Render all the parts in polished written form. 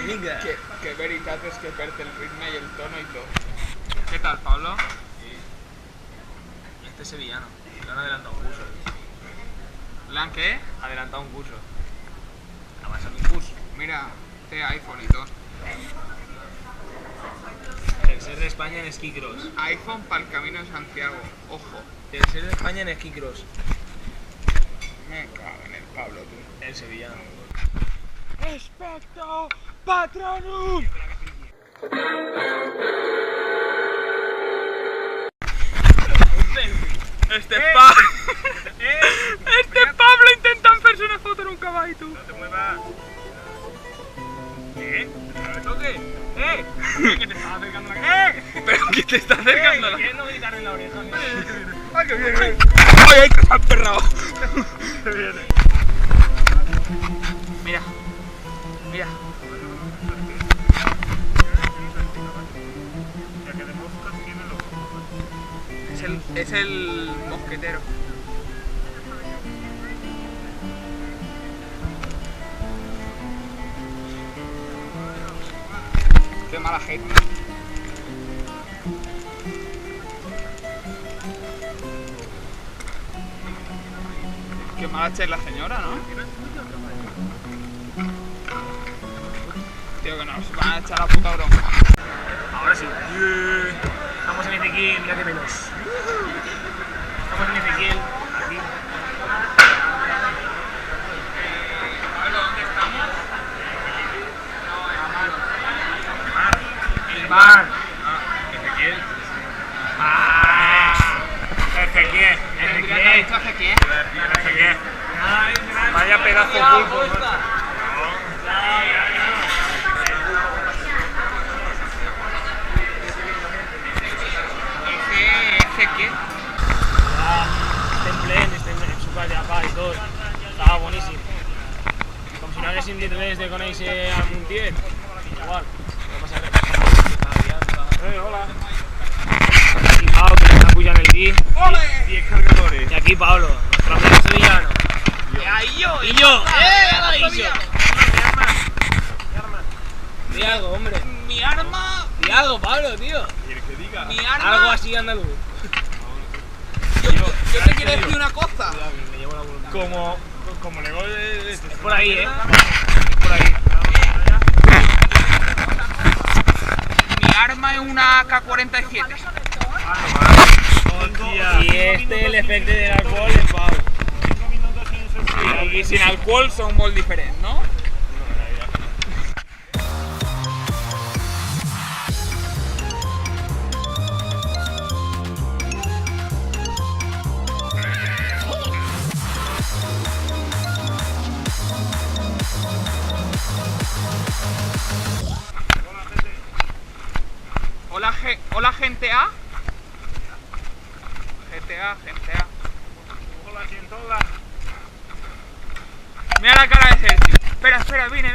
Nigga. Que veritat és que perd el ritme y el tono y todo. ¿Qué tal, Pablo? Este es sevillano. Le han adelantado un curso. ¿Le han qué? Adelantado un curso. Avanzado un curso. Mira, este iPhone y todo. Tercer de España en esquí cross. iPhone para el Camino de Santiago. Ojo. Tercer de España en esquí cross. Me cago en el Pablo, tú. El sevillano. ¡Expecto Patronum! Este Pablo intenta hacerse una foto en un caballo, tú. No te muevas. ¿No me toques? Que te estás acercando la ¿Pero qué te está acercando? ¿Quieres no gritar en la oreja? ¡Ay, que viene! ¡Ay, que se ha perrado! Que viene. Mira. Mira. Ya que de moscas tiene los... Es el mosquetero. Qué mala gente. Qué mala che la señora, ¿no? Tío, que nos van a echar la puta bronca. Ahora sí. Estamos en Ezequiel, mira qué veloz. Estamos en Ezequiel, aquí. Pablo, ¿dónde estamos? El bar. Ezequiel. Ezequiel. Ezequiel. Ezequiel. Vaya pedazo de pulpo. Ezequiel. Estem en su casa acá y todo. Estava boníssim. Com si no haguéssim dit res de conèixer a Montiel. Igual, no passa res. Hola. Aquí Pau, que está pujant el vi. 10 cargadores. Y aquí Pablo, nuestro amigo sevillano. Y yo. Y yo. Y yo. Di algo, hombre. Mi arma. Di algo, Pablo, tío. Mi arma. Algo así andaluz. Yo te quiero decir una cosa. Me llevo la voluntad. Como le voy de Es por ahí, Es por ahí. Mi arma es una AK-47. Hostia. Y este el efecto del alcohol en Pau. Y sin alcohol son muy diferentes, ¿no? Hola, gente A. GTA. Hola, Chintola. Mira la cara de Sergio. Espera, vine.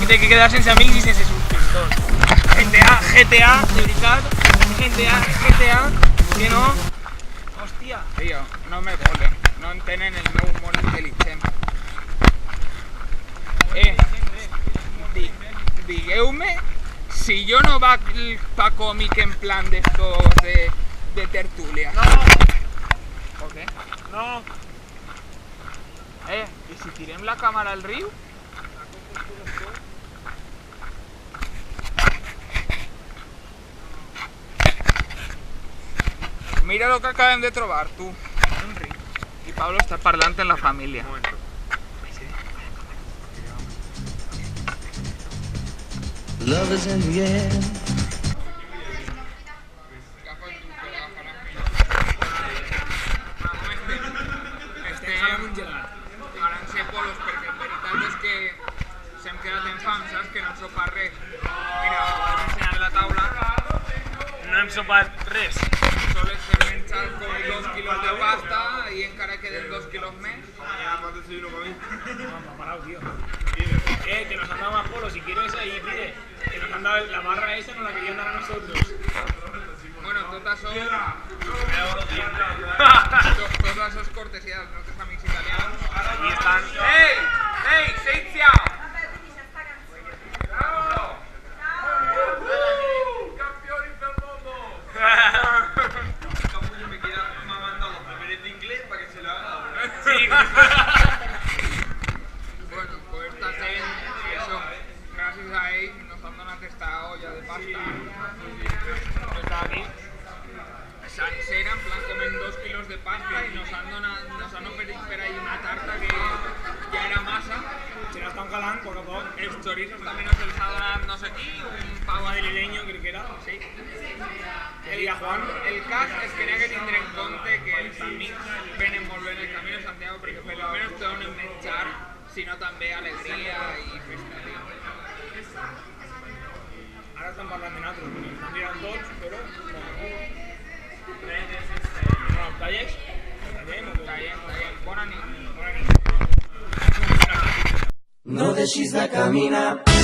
De que quedar sense amics y sense suscriptors. GTA, de veritat. GTA, que no. Hòstia. Tío, no me volen. No entenen el meu humor intel·ligent. Digueu-me si yo no va pa cómic en plan de estos de tertulia. No, ¿O qué? no. ¿Y si tirem la cámara al río? Mira lo que acaben de trobar, tú. Un río. Y Pablo está parlante en la familia. Un momento. Love is in the air. Faran-se polos perquè en veritat és que s'hem quedat en fam, saps? Que no hem sopat res. Mira, us ensenyar la taula. No hem sopat res. Sols hem menjat com 2 quilos de pasta i encara queden 2 quilos més. Parado, tío. Que nos han dado más polos, si quieres ahí pide. Que nos han dado la barra esa, nos la querían dar a nosotros. Bueno, tot això... i dels nostres amics italians. I estan... Ei, Seitzia! ¡Campeones del mundo! Capullo me queda mamando los papeles de inglés para que se lo haga. Sí. Bueno, pues esta gent, eso, gràcies a ells nos han donat esta olla de pasta. No està aquí. Sencera, en plan comen 2 kilos de pasta y nos han oferido per ahí una tarta que ya era masa. Se la estan calant, poc a poc. Els chorizos també nos els ha donat no sé qui, un pavo Madrileño, crec que era. Sí. Que diga Juan. El cas és que n'hi ha que tindre en compte que els amics venen molt bé en el Camí de Santiago perquè per almenys te donen menjar, sinó també alegria i festa. Ara estan parlant de nosaltres, perquè estan tirant tots, però... No, talles? Tallem o què? Tallem. Bona nit. Bona nit. No deixis de caminar.